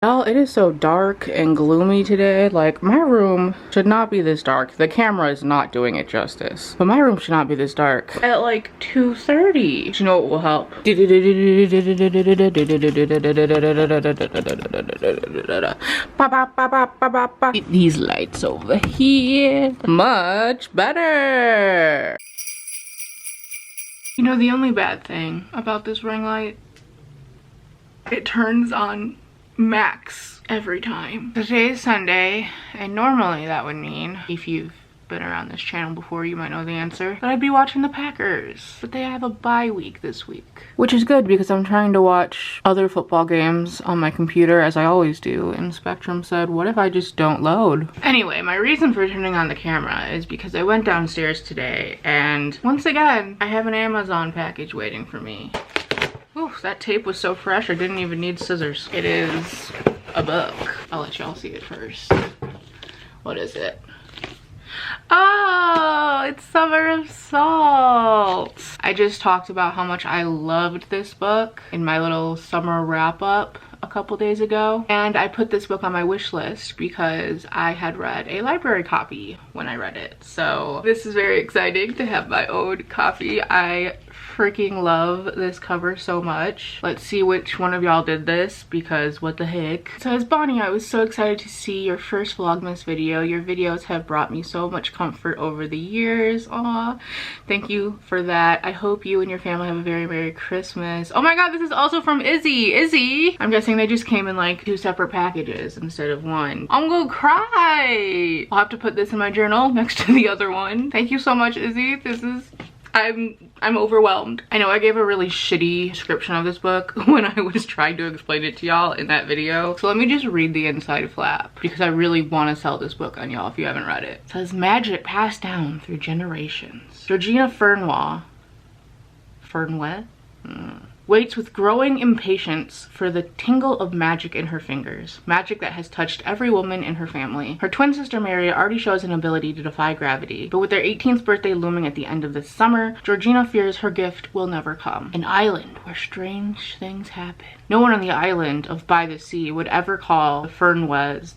Oh, it is so dark and gloomy today. Like, my room should not be this dark. The camera is not doing it justice. But my room should not be this dark. At like 2:30. Do you know what will help? These lights over here. Much better. You know, the only bad thing about this ring light, it turns on max every time. Today is Sunday, and normally that would mean, if you've been around this channel before, you might know the answer, but I'd be watching the Packers. But they have a bye week this week, which is good because I'm trying to watch other football games on my computer, as I always do, and Spectrum said, what if I just don't load? Anyway, my reason for turning on the camera is because I went downstairs today, and once again, I have an Amazon package waiting for me. Oof, that tape was so fresh, I didn't even need scissors. It is a book. I'll let y'all see it first. What is it? Oh, it's Summer of Salt. I just talked about how much I loved this book in my little summer wrap up a couple days ago, and I put this book on my wish list because I had read a library copy when I read it. So this is very exciting to have my own copy. I freaking love this cover so much. Let's see which one of y'all did this, because what the heck. So as Bonnie, I was so excited to see your first Vlogmas video. Your videos have brought me so much comfort over the years. Aw, thank you for that. I hope you and your family have a very Merry Christmas. Oh my god, this is also from Izzy. Izzy! I'm guessing they just came in like 2 separate packages instead of one. I'm gonna cry! I'll have to put this in my journal next to the other one. Thank you so much, Izzy. This is... I'm overwhelmed. I know I gave a really shitty description of this book when I was trying to explain it to y'all in that video. So let me just read the inside flap because I really want to sell this book on y'all if you haven't read it. It says, magic passed down through generations. Georgina Fernwa waits with growing impatience for the tingle of magic in her fingers. Magic that has touched every woman in her family. Her twin sister Mary already shows an ability to defy gravity, but with their 18th birthday looming at the end of this summer, Georgina fears her gift will never come. An island where strange things happen. No one on the island of By the Sea would ever call the Fernwas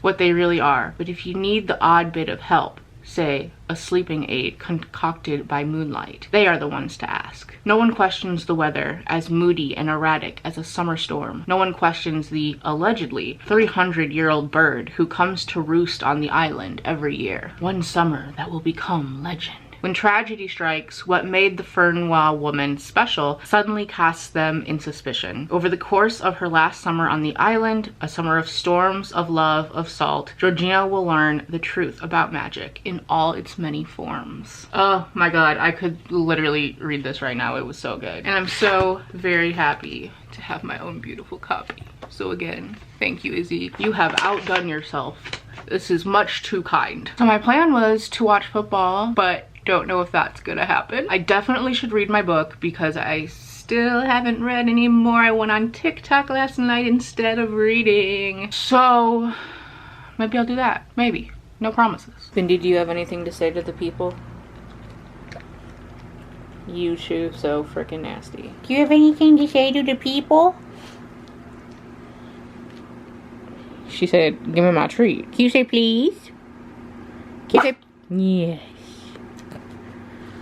what they really are. But if you need the odd bit of help, say a sleeping aid concocted by moonlight, they are the ones to ask. No one questions the weather as moody and erratic as a summer storm. No one questions the allegedly 300-year-old bird who comes to roost on the island every year. One summer that will become legend. When tragedy strikes, what made the Fernwa woman special suddenly casts them in suspicion. Over the course of her last summer on the island, a summer of storms, of love, of salt, Georgina will learn the truth about magic in all its many forms. Oh my god, I could literally read this right now. It was so good. And I'm so very happy to have my own beautiful copy. So again, thank you, Izzy. You have outdone yourself. This is much too kind. So my plan was to watch football, but don't know if that's gonna happen. I definitely should read my book because I still haven't read any more. I went on TikTok last night instead of reading. So maybe I'll do that. Maybe. No promises. Bindi, do you have anything to say to the people? You two so freaking nasty. Do you have anything to say to the people? She said, give me my treat. Can you say please? Can you say... Yes.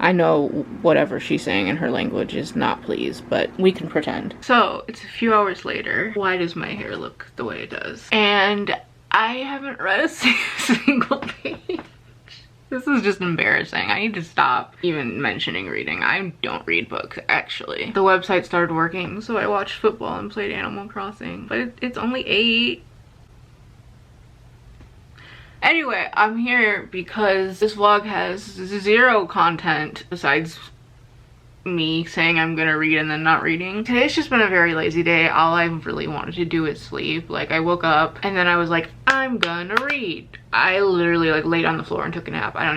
I know whatever she's saying in her language is not please, but we can pretend. So it's a few hours later. Why does my hair look the way it does? And I haven't read a single page. This is just embarrassing. I need to stop even mentioning reading. I don't read books, actually. The website started working, so I watched football and played Animal Crossing. But it's only 8. Anyway, I'm here because this vlog has 0 content besides me saying I'm gonna read and then not reading. Today's just been a very lazy day. All I really wanted to do is sleep. Like, I woke up and then I was like, I'm gonna read. I literally like laid on the floor and took a nap. I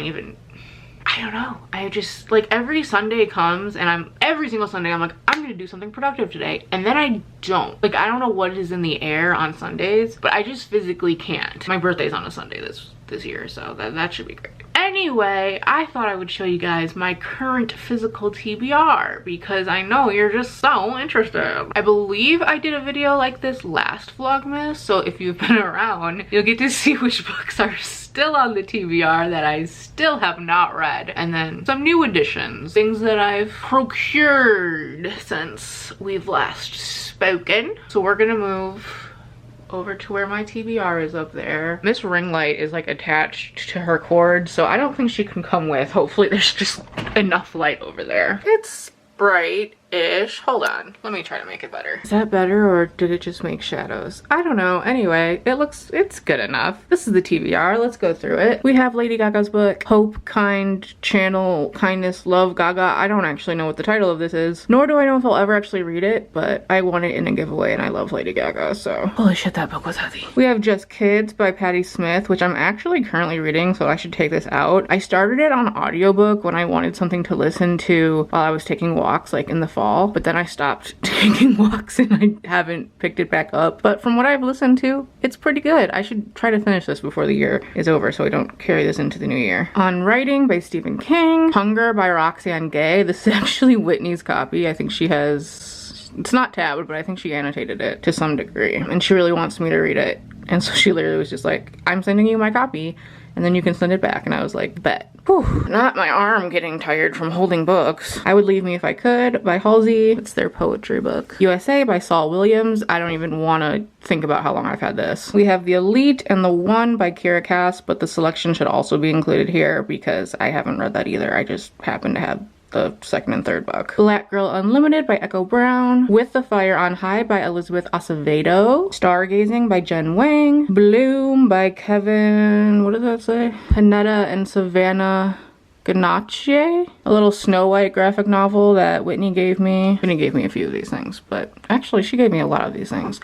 I don't know. I just, like, every Sunday comes and every single Sunday I'm like, I'm gonna do something productive today. And then I don't. Like, I don't know what is in the air on Sundays, but I just physically can't. My birthday's on a Sunday this year, so that should be great. Anyway, I thought I would show you guys my current physical TBR because I know you're just so interested. I believe I did a video like this last Vlogmas, so if you've been around, you'll get to see which books are still on the TBR that I still have not read, and then some new additions, things that I've procured since we've last spoken. So we're gonna move over to where my TBR is up there. This ring light is like attached to her cord, so I don't think she can come with. Hopefully there's just enough light over there. It's bright-ish. Hold on, let me try to make it better. Is that better, or did it just make shadows? I don't know. Anyway, it's good enough. This is the TBR. Let's go through it. We have Lady Gaga's book, Hope, Kind, Channel, Kindness, Love, Gaga. I don't actually know what the title of this is, nor do I know if I'll ever actually read it, but I won it in a giveaway and I love Lady Gaga, so. Holy shit, that book was heavy. We have Just Kids by Patti Smith, which I'm actually currently reading, so I should take this out. I started it on audiobook when I wanted something to listen to while I was taking walks like in the fall, but then I stopped taking walks and I haven't picked it back up. But from what I've listened to, it's pretty good. I should try to finish this before the year is over so I don't carry this into the new year. On Writing by Stephen King. Hunger by Roxane Gay. This is actually Whitney's copy. I think she has, it's not tabbed, but I think she annotated it to some degree and she really wants me to read it. And so she literally was just like, I'm sending you my copy and then you can send it back. And I was like, bet. Whew, not my arm getting tired from holding books. I Would Leave Me If I Could by Halsey. It's their poetry book. USA by Saul Williams. I don't even want to think about how long I've had this. We have The Elite and The One by Kira Cass, but the selection should also be included here because I haven't read that either. I just happen to have the second and third book. Black Girl Unlimited by Echo Brown. With the Fire on High by Elizabeth Acevedo. Stargazing by Jen Wang. Bloom by Kevin, what does that say? Panetta and Savannah Ganache. A little Snow White graphic novel that Whitney gave me. Whitney gave me a few of these things, but actually she gave me a lot of these things.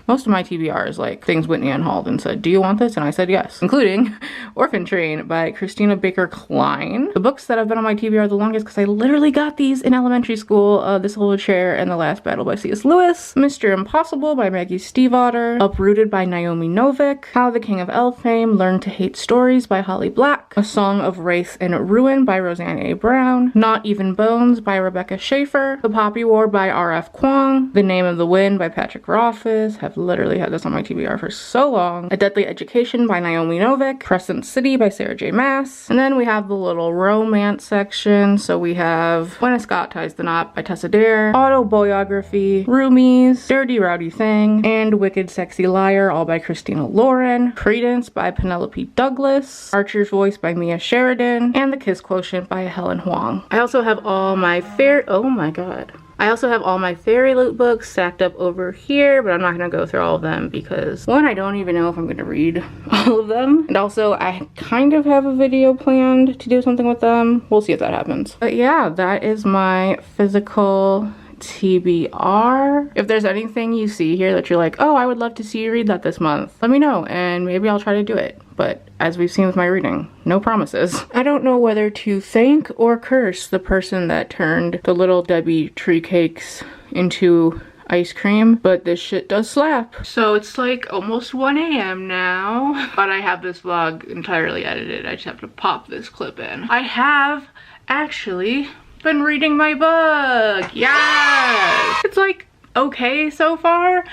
Most of my TBR is like things Whitney unhauled and said, do you want this? And I said yes, including Orphan Train by Christina Baker Klein. The books that have been on my TBR the longest because I literally got these in elementary school. This Little Chair and The Last Battle by C.S. Lewis. Mr. Impossible by Maggie Stiefvater. Uprooted by Naomi Novik. How the King of Elfhame Learned to Hate Stories by Holly Black. A Song of Race and Ruin by Roseanne A. Brown. Not Even Bones by Rebecca Schaefer. The Poppy War by R.F. Kuang. The Name of the Wind by Patrick Rothfuss. Have literally had this on my TBR for so long. A Deadly Education by Naomi Novik. Crescent City by Sarah J. Maas. And then we have the little romance section. So we have When a Scot Ties the Knot by Tessa Dare. Autobiography, Roomies, Dirty Rowdy Thing, and Wicked Sexy Liar, all by Christina Lauren. Credence by Penelope Douglas. Archer's Voice by Mia Sheridan. And The Kiss Quotient by Helen Huang. I also have all my oh my god. I also have all my Fairy Loot books stacked up over here, but I'm not going to go through all of them because, one, I don't even know if I'm going to read all of them. And also, I kind of have a video planned to do something with them. We'll see if that happens. But yeah, that is my physical TBR. If there's anything you see here that you're like, oh, I would love to see you read that this month, let me know and maybe I'll try to do it. But as we've seen with my reading, no promises. I don't know whether to thank or curse the person that turned the Little Debbie tree cakes into ice cream, but this shit does slap. So it's like almost 1 a.m. now, but I have this vlog entirely edited. I just have to pop this clip in. I have actually been reading my book. Yes! It's like okay so far.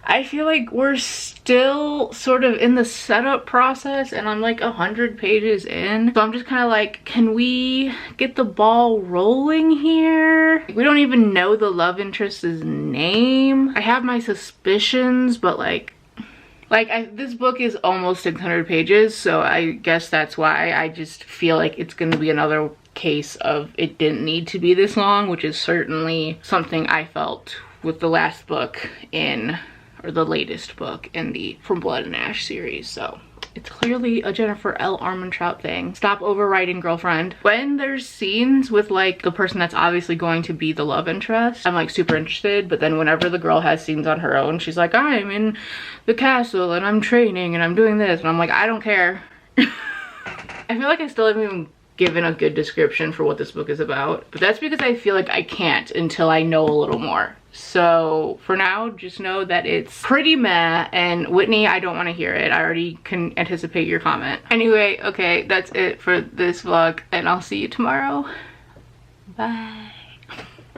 I feel like we're still sort of in the setup process and I'm like 100 pages in. So I'm just kind of like, can we get the ball rolling here? We don't even know the love interest's name. I have my suspicions, but this book is almost 600 pages, so I guess that's why I just feel like it's gonna be another case of it didn't need to be this long, which is certainly something I felt with the last book in, or the latest book in the From Blood and Ash series. So it's clearly a Jennifer L. Armentrout thing. Stop overwriting, girlfriend. When there's scenes with like the person that's obviously going to be the love interest, I'm like super interested, but then whenever the girl has scenes on her own, she's like, I'm in the castle and I'm training and I'm doing this, and I'm like, I don't care. I feel like I still haven't even given a good description for what this book is about, but that's because I feel like I can't until I know a little more. So for now, just know that it's pretty meh, and Whitney, I don't want to hear it. I already can anticipate your comment. Anyway, okay, that's it for this vlog, and I'll see you tomorrow. Bye.